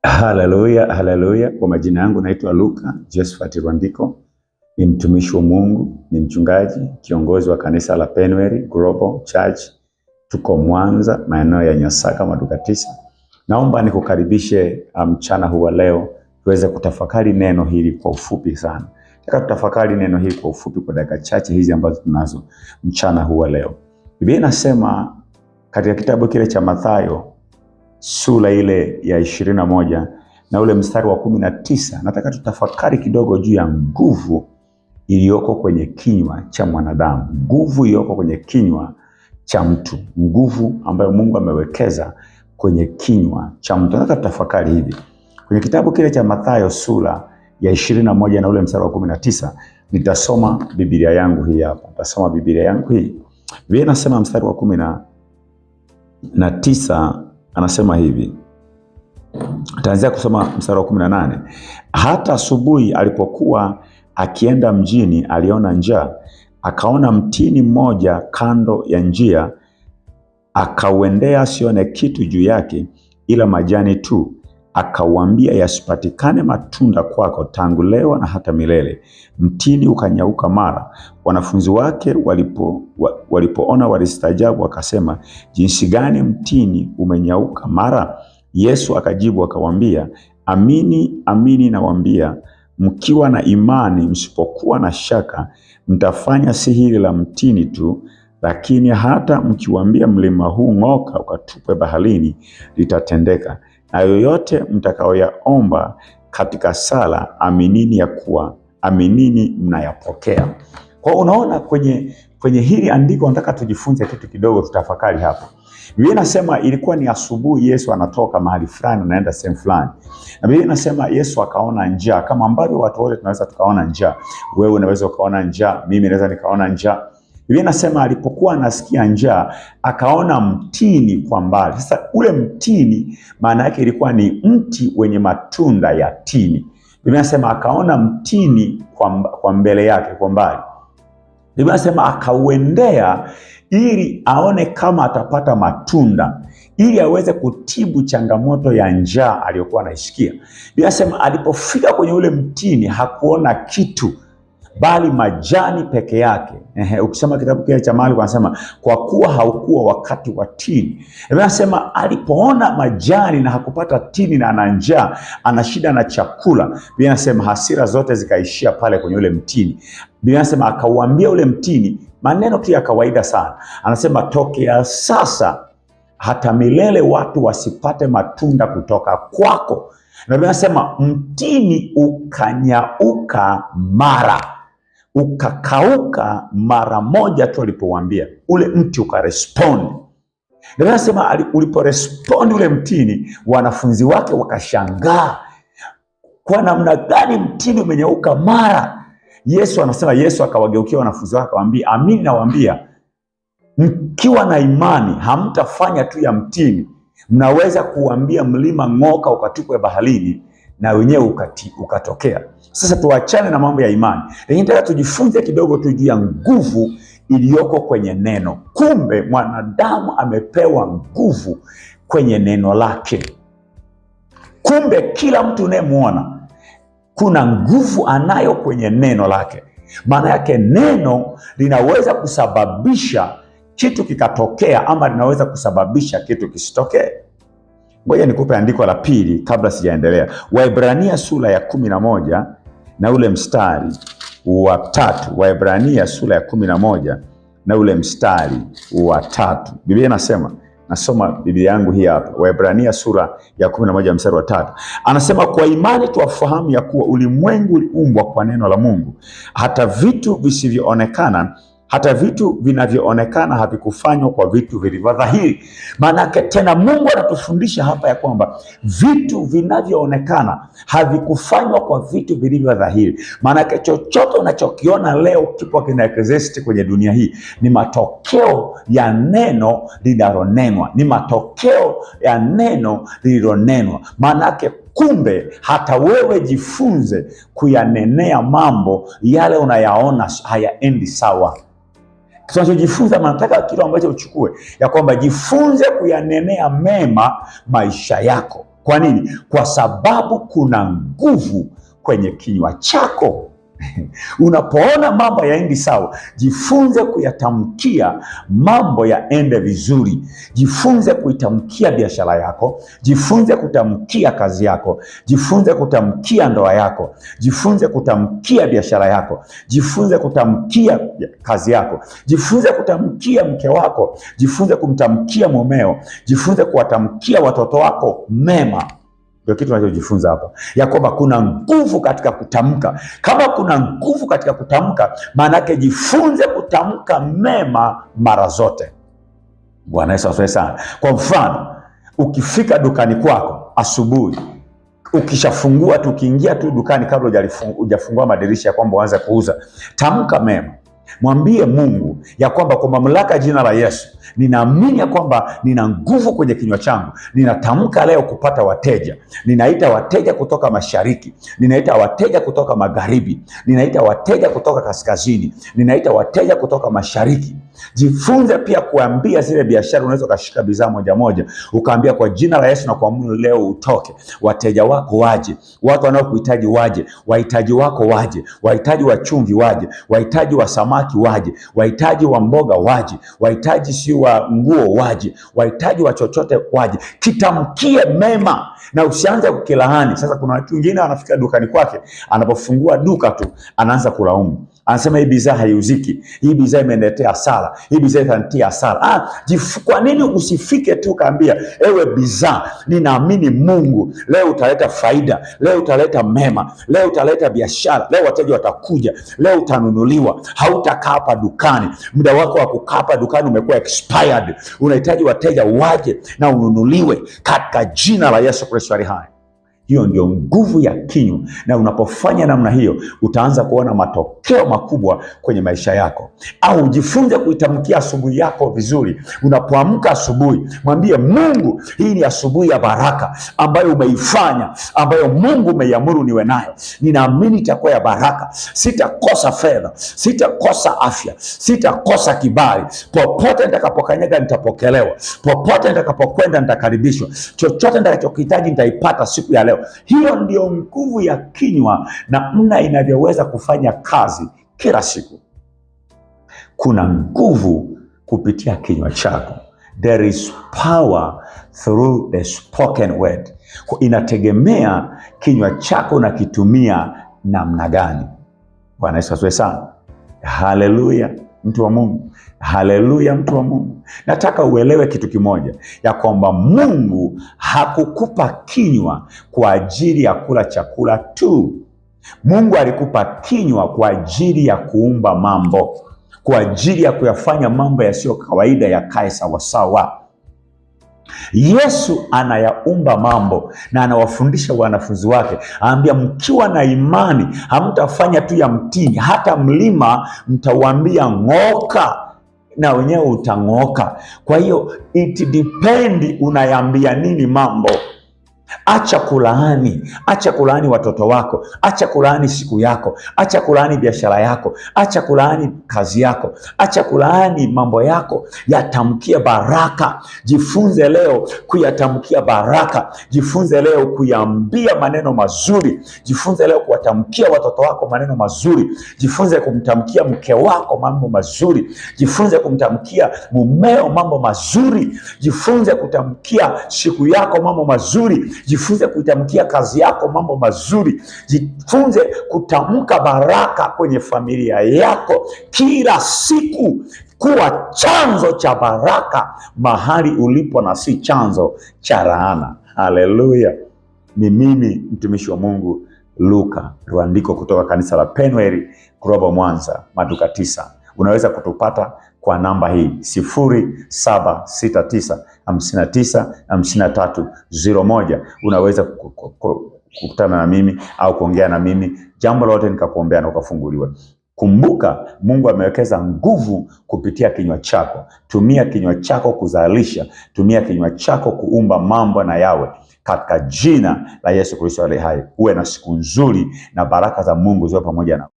Haleluya, haleluya. Kwa majina yangu naitwa Luka Josephat Rwandiko, ni mtumishi wa Mungu, ni mchungaji, kiongozi wa kanisa la Penuel Global Church. Tuko Mwanza, maeneo ya Nyasaka, Maduka 9. Naomba nikukaribishe mchana huu wa leo tuweze kutafakari neno hili kwa ufupi sana. Nataka tutafakari neno hili kwa ufupi kwa dakika chache hizi ambazo tunazo mchana huu wa leo. Biblia inasema katika kitabu kile cha Mathayo sura ile ya 21 na ule mstari wa 19, nataka tutafakari kidogo juu ya nguvu iliyoko kwenye kinywa cha mwanadamu, nguvu iliyoko kwenye kinywa cha mtu, nguvu ambayo Mungu amewekeza kwenye kinywa cha mtu. Nataka tutafakari hivi. Kwenye kitabu kile cha Mathayo sura ya 21 na ule mstari wa 19, nitasoma Biblia yangu hii hapa. Nitasoma Biblia yangu hii. Biblia inasema mstari wa 19 anasema hivi. Ataanzia kusoma mstari wa 18. Hata asubuhi alipokuwa akienda mjini, aliona njaa, akaona mtini mmoja kando ya njia, akauendea asione kitu juu yake ila majani tu. Akauambia, yasipatikane matunda kwako tangu leo na hata milele. Mtini ukanyauka mara. Wanafunzi wake walipoona walistaajabu, wakasema, jinsi gani mtini umenyauka mara? Yesu akajibu akawaambia, amini amini nawaambia, mkiwa na imani, msipokuwa na shaka, mtafanya si hili la mtini tu, lakini hata mkiwaambia mlima huu ng'oka ukatupwe baharini, litatendeka. Na yoyote mtakayoyaomba katika sala, aminini mnayapokea. Kwa unaona kwenye hili andiko nataka tujifunze kitu kidogo, tutafakari hapa. Biblia inasema ilikuwa ni asubuhi, Yesu anatoka mahali fulani anaenda sehemu fulani. Na Biblia inasema Yesu akaona njaa, kama ambavyo watu wote tunaweza tukaona njaa. Wewe unaweza ukaona njaa, mimi naweza nikaona njaa. Biblia inasema alipokuwa anasikia njaa, akaona mtini kwa mbali. Sasa ule mtini maana yake ilikuwa ni mti wenye matunda ya tini. Biblia inasema akaona mtini kwa mbele yake kwa mbali. Biblia inasema akauendea ili aone kama atapata matunda, ili aweze kutibu changamoto ya njaa aliyokuwa anaisikia. Biblia inasema alipofika kwenye ule mtini hakuona kitu bali majani peke yake. Ukisoma kitabu kile cha Marko anasema kwa kuwa haukuwa wakati wa tini. Anasema alipoona majani na hakupata tini na ana njaa, ana shida na chakula, Biblia inasema hasira zote zikaishia pale kwenye ule mtini. Biblia inasema akauambia ule mtini maneno tu ya kawaida sana. Anasema tokea sasa hata milele watu wasipate matunda kutoka kwako. Na Biblia inasema mtini ukanyauka mara, ukakauka mara moja tu alipouambia, ule mti ukarespond. Ndio nasema uliporespond ule mtini, wanafunzi wake wakashangaa, kwa namna gani mtini umenyauka mara? Yesu akawageukia wanafunzi wake akamwambia, amini nawaambia, mkiwa na imani hamtafanya tu ya mtini, mnaweza kuambia mlima ng'oka ukatupwe baharini, na wenyewe ukatokea. Sasa tuachane na mambo ya imani, lakini nataka tujifunze kidogo tu juu ya nguvu iliyoko kwenye neno. Kumbe mwanadamu amepewa nguvu kwenye neno lake. Kumbe kila mtu unayemwona kuna nguvu anayo kwenye neno lake. Maana yake neno linaweza kusababisha kitu kikatokea, ama linaweza kusababisha kitu kisitokee. Ngoja nikupe andiko la pili kabla sijaendelea. Waebrania sura ya 11 na ule mstari wa 3. Waebrania sura ya 11 na ule mstari wa 3. Biblia inasema, nasoma Biblia yangu hii hapa. Waebrania sura ya 11 mstari wa 3. Anasema kwa imani tuwafahamu ya kuwa ulimwengu uliumbwa kwa neno la Mungu, hata vitu vinavyoonekana havikufanywa kwa vitu vilivyodhahiri. Maana yake tena Mungu anatufundisha hapa ya kwamba vitu vinavyoonekana havikufanywa kwa vitu vilivyodhahiri. Maana yake chochote unachokiona leo kipo kina exist kwenye dunia hii ni matokeo ya neno linalonenwa, ni matokeo ya neno lililonenwa. Maana yake kumbe hata wewe jifunze kuyanenea mambo yale unayaona hayaendi sawa. Tunachojifunza, nataka kile ambacho uchukue ya kwamba jifunze kuyanenea mema maisha yako. Kwa nini? Kwa sababu kuna nguvu kwenye kinywa chako. Unapoona mambo yaendi sawa, jifunze kuyatamkia mambo yaende vizuri. Jifunze kuitamkia biashara yako, jifunze kutamkia kazi yako, jifunze kutamkia ndoa yako, jifunze kutamkia biashara yako, jifunze kutamkia kazi yako, jifunze kutamkia mke wako, jifunze kumtamkia mumeo, jifunze kuwatamkia watoto wako mema. Ndio kitu tunachojifunza hapa, ya kwamba kuna nguvu katika kutamka. Kama kuna nguvu katika kutamka, maana yake jifunze kutamka mema mara zote. Bwana Yesu asifiwe sana. Kwa mfano, ukifika dukani kwako asubuhi, ukishafungua tu, ukiingia tu dukani, kabla hujafungua madirisha ya kwamba uanze kuuza, tamka mema. Mwambie Mungu ya kwamba kwa mamlaka jina la Yesu, ninaamini ya kwamba nina nguvu kwenye kinywa changu. Ninatamka leo kupata wateja. Ninaita wateja kutoka mashariki, ninaita wateja kutoka magharibi, ninaita wateja kutoka kaskazini, ninaita wateja kutoka mashariki. Jifunze pia kuambia zile biashara, unaweza ukashika bidhaa moja moja, ukaambia kwa jina la Yesu na kuamuru leo utoke. Wateja wako waje, watu wanaokuhitaji waje, wahitaji wako waje, wahitaji wa chumvi waje, wahitaji wa samaki waje, wahitaji wa mboga waje, wahitaji si wa nguo waje, wahitaji wa chochote waje. Kitamkie mema na usianze kukilaani. Sasa kuna watu wengine wanafika dukani kwake, anapofungua duka tu anaanza kulaumu. Anasema hii bidhaa haiuziki, hii bidhaa imeniletea hasara, hii bidhaa itanitia hasara. Kwa nini usifike tu kaambia, ewe bidhaa, ninaamini Mungu leo utaleta faida, leo utaleta mema, leo utaleta biashara, leo wateja watakuja, leo utanunuliwa, hautakaa hapa dukani. Muda wako wa kukaa hapa dukani umekuwa expired. Unahitaji wateja waje na ununuliwe katika jina la Yesu Kristo aliye hai. Hiyo ndio nguvu ya kinywa, na unapofanya namna hiyo utaanza kuona matokeo makubwa kwenye maisha yako. Au jifunze kuitamkia asubuhi yako vizuri. Unapoamka asubuhi, mwambie Mungu, hii ni asubuhi ya baraka ambayo umeifanya, ambayo Mungu umeiamuru niwe nayo. Ninaamini itakuwa ya baraka. Sitakosa fedha, sitakosa afya, sitakosa kibali. Popote nitakapokanyaga nitapokelewa, popote nitakapokwenda nitakaribishwa. Chochote nitakachokihitaji nitaipata siku ya leo. Hiyo ndio nguvu ya kinywa na namna inavyoweza kufanya kazi kila siku. Kuna nguvu kupitia kinywa chako. There is power through the spoken word. Inategemea kinywa chako na kitumia namna gani. Bwana Yesu asifiwe sana. Haleluya, mtu wa Mungu. Haleluya, mtu wa Mungu. Nataka uelewe kitu kimoja, ya kwamba Mungu hakukupa kinywa kwa ajili ya kula chakula tu. Mungu alikupa kinywa kwa ajili ya kuumba mambo, kwa ajili ya kuyafanya mambo yasiyo kawaida yakae sawasawa. Yesu anayaumba mambo na anawafundisha wanafunzi wake, anambia mkiwa na imani hamtafanya tu ya mtini, hata mlima mtauambia ng'oka na wenyewe utang'oka. Kwa hiyo it depend unayambia nini mambo. Acha kulaani, acha kulaani watoto wako, acha kulaani siku yako, acha kulaani biashara yako, acha kulaani kazi yako, acha kulaani mambo yako. Yatamkie baraka. Jifunze leo kuyatamkia baraka. Jifunze leo kuyaambia maneno mazuri. Jifunze leo kuwatamkia watoto wako maneno mazuri. Jifunze kumtamkia mke wako mambo mazuri. Jifunze kumtamkia mumeo mambo mazuri. Jifunze kutamkia siku yako mambo mazuri. Jifunze kuitamkia kazi yako mambo mazuri. Jifunze kutamka baraka kwenye familia yako kila siku. Kuwa chanzo cha baraka mahali ulipo na si chanzo cha laana. Haleluya. Ni mimi mtumishi wa Mungu Luka Rwandiko kutoka kanisa la Penuel Global Mwanza, Maduka 9. Unaweza kutupata kwa namba hii 0769595301. Unaweza kukutana na mimi au kuongea na mimi, jambo lolote nikakuombea na ukafunguliwa. Kumbuka, Mungu amewekeza nguvu kupitia kinywa chako. Tumia kinywa chako kuzalisha, tumia kinywa chako kuumba mambo na yawe, katika jina la Yesu Kristo aliye hai. Uwe na siku nzuri na baraka za Mungu ziwe pamoja na